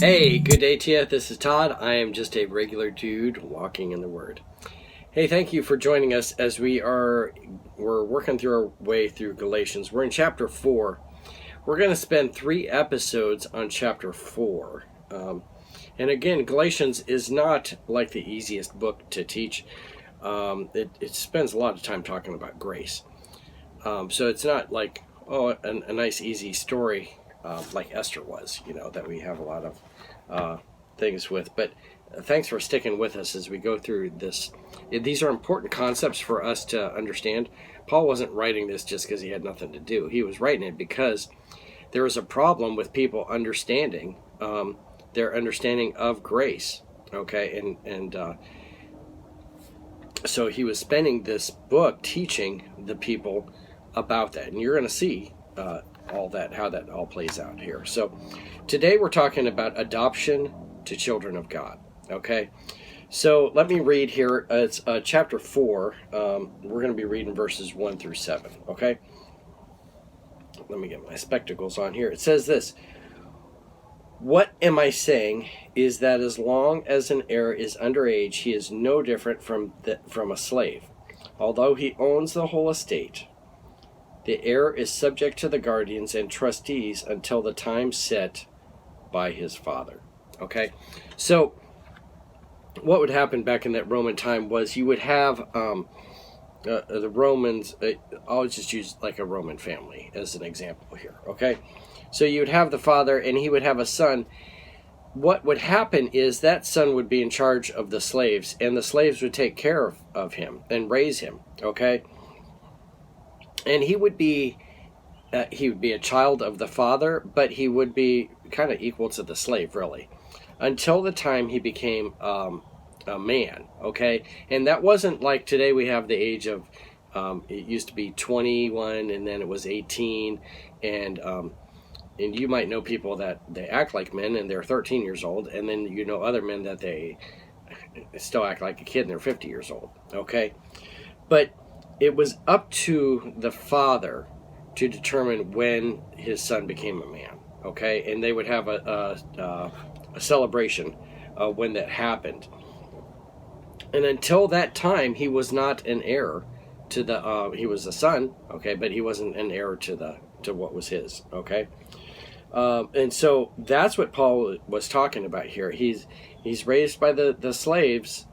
Hey, good day to you. This is Todd. I am just a regular dude walking in the Word. Hey, thank you for joining us as we're working through our way through Galatians. We're in chapter 4. We're going to spend 3 episodes on chapter 4. And again, Galatians is not like the easiest book to teach. It spends a lot of time talking about grace. So it's not like, a nice easy story like Esther was, that we have a lot of things with. But thanks for sticking with us as we go through this. These are important concepts for us to understand. Paul wasn't writing this just because he had nothing to do. He was writing it because there was a problem with people understanding their understanding of grace. Okay, and so he was spending this book teaching the people about that, and you're going to see all that, how that all plays out here. So today we're talking about adoption to children of God. Okay, so let me read here. It's chapter 4. We're going to be reading verses 1 through 7. Okay, let me get my spectacles on here. It says this: "What am I saying is that as long as an heir is underage, he is no different from a slave, although he owns the whole estate. The heir is subject to the guardians and trustees until the time set by his father." Okay, so what would happen back in that Roman time was you would have the Romans. I'll just use like a Roman family as an example here. Okay, so you would have the father, and he would have a son. What would happen is that son would be in charge of the slaves, and the slaves would take care of him and raise him. Okay. And he would be a child of the father, but he would be kind of equal to the slave, really, until the time he became a man. Okay, and that wasn't like today. We have the age of it used to be 21, and then it was 18, and you might know people that they act like men and they're 13 years old, and then you know other men that they still act like a kid and they're 50 years old. Okay, but it was up to the father to determine when his son became a man, okay? And they would have a celebration when that happened. And until that time, he was not an heir to the. He was a son, okay, but he wasn't an heir to what was his, okay. And so that's what Paul was talking about here. He's raised by the slaves.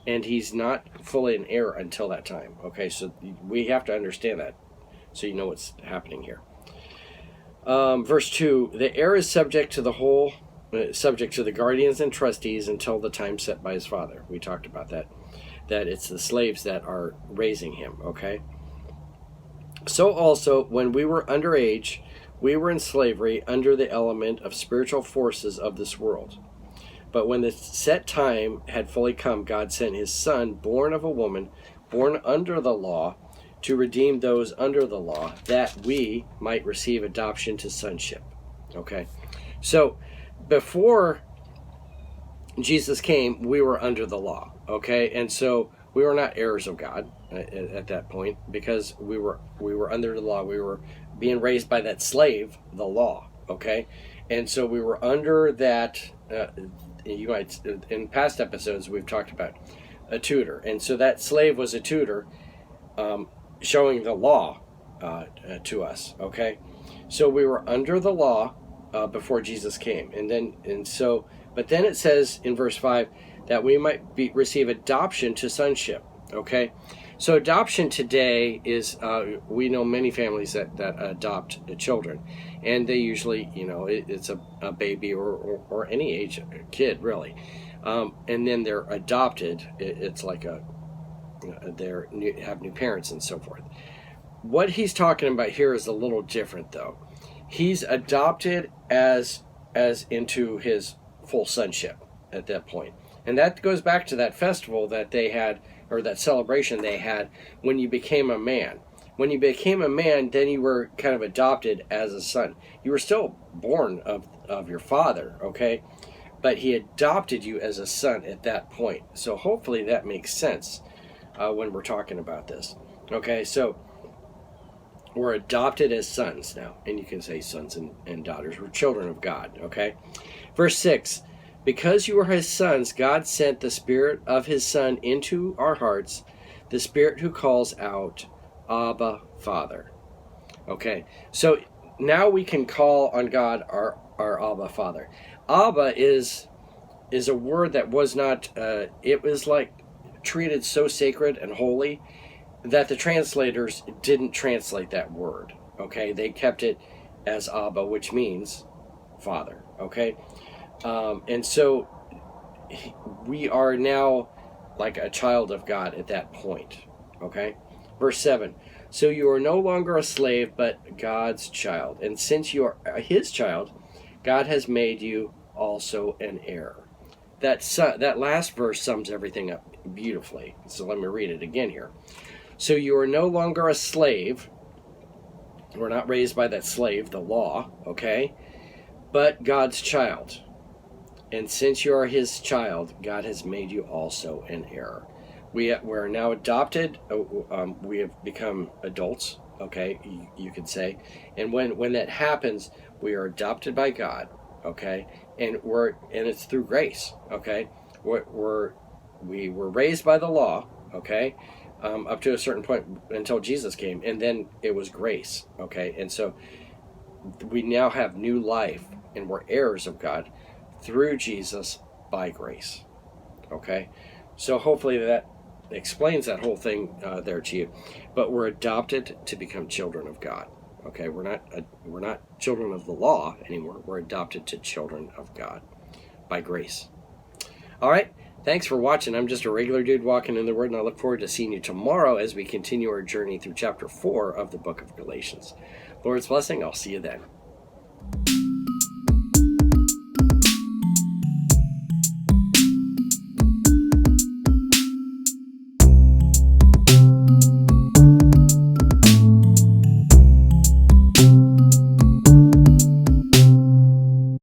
And he's not fully an heir until that time. Okay, so we have to understand that, so you know what's happening here. Verse 2: "The heir is subject to the guardians and trustees until the time set by his father." We talked about that. That it's the slaves that are raising him. Okay. "So also, when we were underage, we were in slavery under the element of spiritual forces of this world. But when the set time had fully come, God sent his son, born of a woman, born under the law, to redeem those under the law, that we might receive adoption to sonship." Okay, so before Jesus came, we were under the law. Okay, and so we were not heirs of God at that point, because we were under the law. We were being raised by that slave, the law. Okay, and so we were under that. You might, in past episodes, we've talked about a tutor, and so that slave was a tutor, showing the law to us. Okay, so we were under the law before Jesus came, but then it says in verse 5 that we might receive adoption to sonship. Okay, so adoption today is we know many families that adopt children, and they usually, it's a baby or any age kid, really, and then they're adopted. It's like have new parents and so forth. What he's talking about here is a little different, though. He's adopted as into his full sonship at that point, and that goes back to that festival that they had, or that celebration they had when you became a man. When you became a man, then you were kind of adopted as a son. You were still born of your father, okay? But he adopted you as a son at that point. So hopefully that makes sense when we're talking about this. Okay, so We're adopted as sons now. And you can say sons and daughters. We're children of God, okay? Verse 6, because you are his sons, God sent the Spirit of his Son into our hearts, the Spirit who calls out, Abba, Father. Okay, so now we can call on God our Abba, Father. Abba is a word that was not, it was like treated so sacred and holy that the translators didn't translate that word, okay? They kept it as Abba, which means Father, okay? And so we are now like a child of God at that point, okay? Verse 7, so you are no longer a slave, but God's child. And since you are his child, God has made you also an heir. That last verse sums everything up beautifully. So let me read it again here. So you are no longer a slave. We're not raised by that slave, the law, okay? But God's child. And since you are his child, God has made you also an heir. We're now adopted. We have become adults, okay, you could say. And when that happens, we are adopted by God, okay? And it's through grace, okay? We were raised by the law, okay? Up to a certain point until Jesus came, and then it was grace, okay? And so we now have new life, and we're heirs of God through Jesus by grace, okay? So hopefully that explains that whole thing there to you. But we're adopted to become children of God, okay? We're not children of the law anymore. We're adopted to children of God by grace. All right. Thanks for watching. I'm just a regular dude walking in the Word, and I look forward to seeing you tomorrow as we continue our journey through chapter 4 of the book of Galatians. Lord's blessing. I'll see you then.